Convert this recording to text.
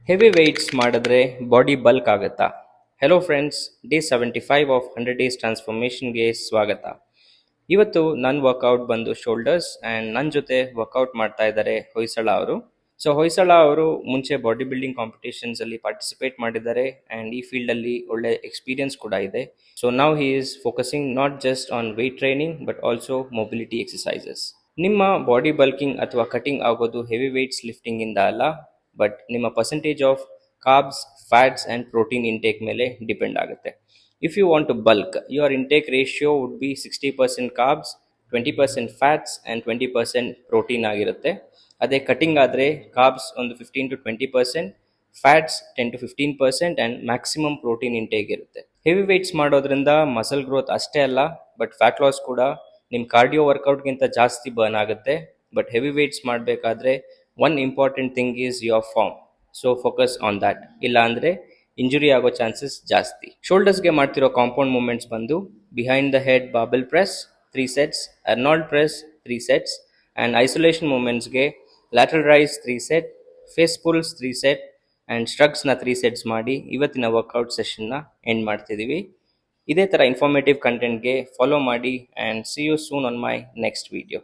Heavy weights ಮಾಡಿದ್ರೆ body bulk ಆಗುತ್ತಾ? Hello friends, day 75 of 100 days ಟ್ರಾನ್ಸ್ಫಾರ್ಮೇಷನ್ಗೆ ಸ್ವಾಗತ. ಇವತ್ತು ನನ್ನ ವರ್ಕೌಟ್ ಬಂದು ಶೋಲ್ಡರ್ಸ್ ಆ್ಯಂಡ್ ನನ್ನ ಜೊತೆ ವರ್ಕೌಟ್ ಮಾಡ್ತಾ ಇದ್ದಾರೆ ಹೊಯ್ಸಳ ಅವರು. ಸೊ ಹೊಯ್ಸಳ ಅವರು ಮುಂಚೆ ಬಾಡಿ ಬಿಲ್ಡಿಂಗ್ ಕಾಂಪಿಟೇಷನ್ಸಲ್ಲಿ ಪಾರ್ಟಿಸಿಪೇಟ್ ಮಾಡಿದ್ದಾರೆ ಆ್ಯಂಡ್ ಈ ಫೀಲ್ಡಲ್ಲಿ ಒಳ್ಳೆ ಎಕ್ಸ್ಪೀರಿಯನ್ಸ್ ಕೂಡ ಇದೆ. So now he is focusing not just on weight training but also mobility exercises. ನಿಮ್ಮ ಬಾಡಿ ಬಲ್ಕಿಂಗ್ ಅಥವಾ ಕಟಿಂಗ್ ಆಗೋದು ಹೆವಿ ವೆಯ್ಟ್ಸ್ ಲಿಫ್ಟಿಂಗಿಂದ ಅಲ್ಲ, ಬಟ್ ನಿಮ್ಮ percentage of carbs, fats and protein intake ಮೇಲೆ ಡಿಪೆಂಡ್ ಆಗುತ್ತೆ. If you want to bulk, your intake ratio would be 60% carbs, 20% fats and 20% protein ಆಗಿರುತ್ತೆ. ಅದೇ ಕಟಿಂಗ್ ಆದರೆ ಕಾರ್ಬ್ಸ್ ಒಂದು 15-20%, fats 10-15% and maximum protein intake ಇರುತ್ತೆ. ಹೆವಿ ವೆಯ್ಟ್ಸ್ ಮಾಡೋದ್ರಿಂದ muscle growth ಅಷ್ಟೇ ಅಲ್ಲ, ಬಟ್ ಫ್ಯಾಟ್ ಲಾಸ್ ಕೂಡ ನಿಮ್ಮ ಕಾರ್ಡಿಯೋ ವರ್ಕೌಟ್ಗಿಂತ ಜಾಸ್ತಿ ಬರ್ನ್ ಆಗುತ್ತೆ. ಬಟ್ ಹೆವಿ ವೆಯ್ಟ್ಸ್ ಮಾಡಬೇಕಾದ್ರೆ one important thing is your form. So focus on that. ಇಲ್ಲ ಅಂದರೆ ಇಂಜುರಿ ಆಗೋ ಚಾನ್ಸಸ್ ಜಾಸ್ತಿ. ಶೋಲ್ಡರ್ಸ್ಗೆ ಮಾಡ್ತಿರೋ ಕಾಂಪೌಂಡ್ ಮೂಮೆಂಟ್ಸ್ ಬಂದು behind the head barbell press 3 sets, Arnold press 3 sets and isolation ಮೂಮೆಂಟ್ಸ್ಗೆ lateral raise 3 set, face pulls 3 set and ಸ್ಟ್ರಗ್ಸ್ನ 3 sets ಮಾಡಿ ಇವತ್ತಿನ ವರ್ಕೌಟ್ ಸೆಷನ್ನ ಎಂಡ್ ಮಾಡ್ತಿದ್ದೀವಿ. ಇದೇ ಥರ ಇನ್ಫಾರ್ಮೇಟಿವ್ ಕಂಟೆಂಟ್ಗೆ ಫಾಲೋ ಮಾಡಿ and see you soon on my next video.